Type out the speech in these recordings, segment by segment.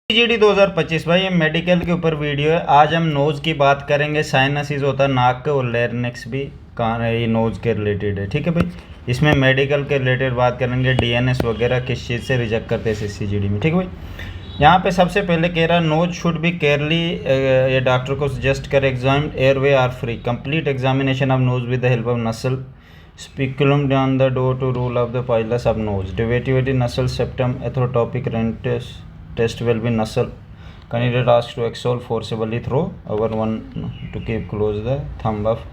GD 2025 भाई, ये medical के ऊपर वीडियो है। आज हम नोज़ की बात करेंगे। साइनसिस होता है नाक के, और लैरिंक्स भी कान है, ये नोज़ के रिलेटेड है। ठीक है भाई, इसमें मेडिकल के रिलेटेड बात करेंगे। डीएनएस वगैरह किस चीज़ से रिजेक्ट करते हैं सीजीडी में। ठीक है भाई, यहाँ पे सबसे पहले कह रहा है नोज शुड बी केयरली, ये डॉक्टर को सजेस्ट कर exam airway are free, complete examination of nose with the help of nasal speculum on the door to rule of the polyps of nose deviated nasal septum hypertrophic रेंटस test will be nasal. Candidate asked to exhale forcibly through our one to keep close the thumb of.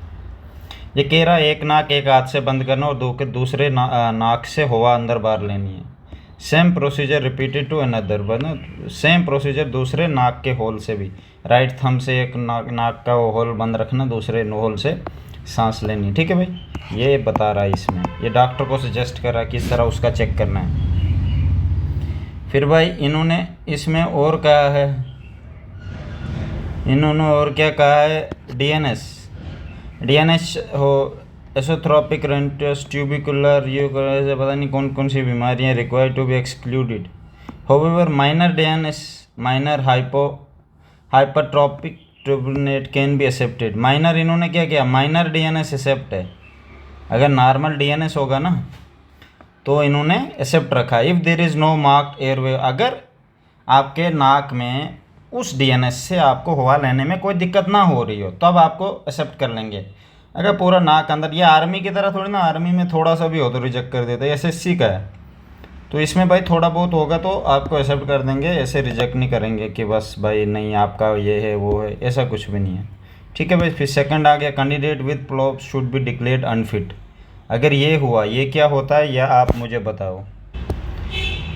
ये कह रहा है एक नाक एक हाथ से बंद करना और दूसरे नाक से हवा अंदर बाहर लेनी है। Same procedure repeated to another, बना सेम प्रोसीजर दूसरे नाक के होल से भी। राइट थंब से एक नाक का होल बंद रखना, दूसरे होल से सांस लेनी। ठीक है भाई, ये बता रहा है इसमें, ये डॉक्टर को सजेस्ट कर रहा है किस तरह उसका चेक करना है। फिर भाई इन्होंने इसमें और कहा है, इन्होंने और क्या कहा है, डीएनएस हो एसोथ्रोपिक रेंटस ट्यूबिकुलर, ये पता नहीं कौन कौन सी बीमारियां required to be excluded. However minor DNS, minor hypertrophic turbinate can be accepted. Minor इन्होंने क्या किया, माइनर डीएनएस एक्सेप्ट है। अगर नॉर्मल डीएनएस होगा ना तो इन्होंने एक्सेप्ट रखा। If there is no mark airway, अगर आपके नाक में उस डीएनएस से आपको हवा लेने में कोई दिक्कत ना हो रही हो तब आपको एक्सेप्ट कर लेंगे। अगर पूरा नाक अंदर, ये आर्मी की तरह थोड़ी ना, आर्मी में थोड़ा सा भी हो तो रिजेक्ट कर देते हैं। एसएससी का है तो इसमें भाई थोड़ा बहुत होगा तो आपको एक्सेप्ट कर देंगे, ऐसे रिजेक्ट नहीं करेंगे कि बस भाई नहीं आपका ये है वो है, ऐसा कुछ भी नहीं है। ठीक है भाई, फिर सेकंड आ गया, candidate with polyps should be declared unfit. अगर ये हुआ, ये क्या होता है या आप मुझे बताओ।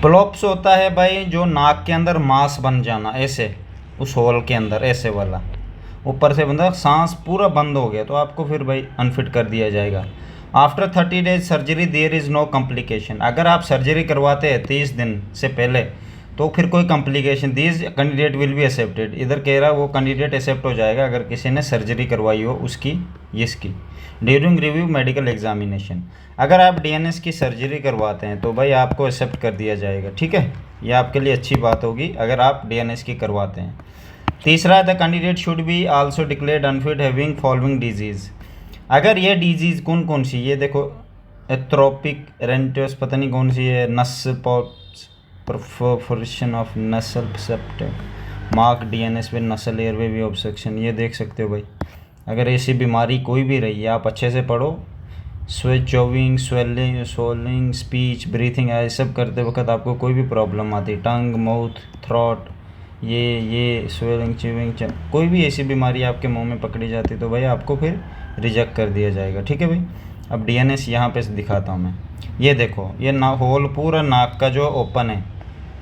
प्लॉप्स होता है भाई जो नाक के अंदर मांस बन जाना, ऐसे उस होल के अंदर ऐसे वाला, ऊपर से बंदा सांस पूरा बंद हो गया तो आपको फिर भाई अनफिट कर दिया जाएगा। After 30 days surgery there is no complication. अगर आप सर्जरी करवाते हैं 30 दिन से पहले तो फिर कोई complication, these candidate will be accepted. इधर कह रहा है वो कैंडिडेट एक्सेप्ट हो जाएगा अगर किसी ने सर्जरी करवाई हो उसकी, इसकी ड्यूरिंग रिव्यू मेडिकल एग्जामिनेशन। अगर आप डीएनएस की सर्जरी करवाते हैं तो भाई आपको एक्सेप्ट कर दिया जाएगा। ठीक है, ये आपके लिए अच्छी बात होगी अगर आप डीएनएस की करवाते हैं। तीसरा, the candidate should be also declared unfit having following disease. अगर ये डिजीज़ कौन कौन सी, ये देखो एथ्रोपिक रेंटस, पता नहीं कौन सी है, नसल परफोरेशन ऑफ नसल सेप्टम, मार्क डीएनएस विद नसल एयरवे वी ऑब्स्ट्रक्शन, ये देख सकते हो भाई। अगर ऐसी बीमारी कोई भी रही है, आप अच्छे से पढ़ो। चोविंग, स्वेलिंग, स्पीच, ब्रीथिंग, ये सब करते वक्त आपको कोई भी प्रॉब्लम आती, टंग, माउथ, थ्रोट, ये स्वेलिंग, च्यूइंग, कोई भी ऐसी बीमारी आपके मुंह में पकड़ी जाती तो भाई आपको फिर रिजेक्ट कर दिया जाएगा। ठीक है भाई, अब डीएनएस यहाँ पे दिखाता हूँ मैं। ये देखो, ये होल पूरा नाक का जो ओपन है,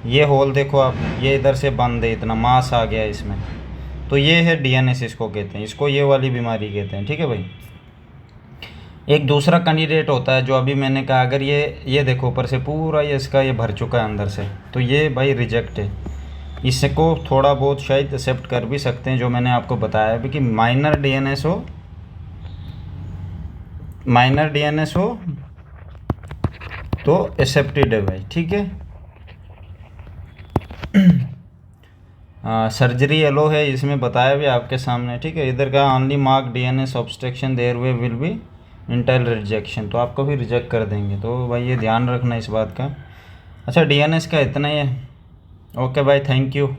ये होल देखो आप, ये इधर से बंद है, इतना मांस आ गया इसमें, तो ये है डीएनएस, इसको कहते हैं, इसको ये वाली बीमारी कहते हैं। ठीक है भाई, एक दूसरा कैंडिडेट होता है जो अभी मैंने कहा, अगर ये देखो ऊपर से पूरा ये इसका ये भर चुका है अंदर से, तो ये भाई रिजेक्ट है। इसको थोड़ा बहुत शायद एक्सेप्ट कर भी सकते हैं, जो मैंने आपको बताया भी कि माइनर डीएनएस हो तो एक्सेप्टेड है भाई। ठीक है, सर्जरी एलो है, इसमें बताया भी आपके सामने। ठीक है, इधर का only mark DNS obstruction there way will be entail rejection, तो आपको भी रिजेक्ट कर देंगे। तो भाई ये ध्यान रखना इस बात का। अच्छा, डीएनएस का इतना ही है। ओके भाई, थैंक यू।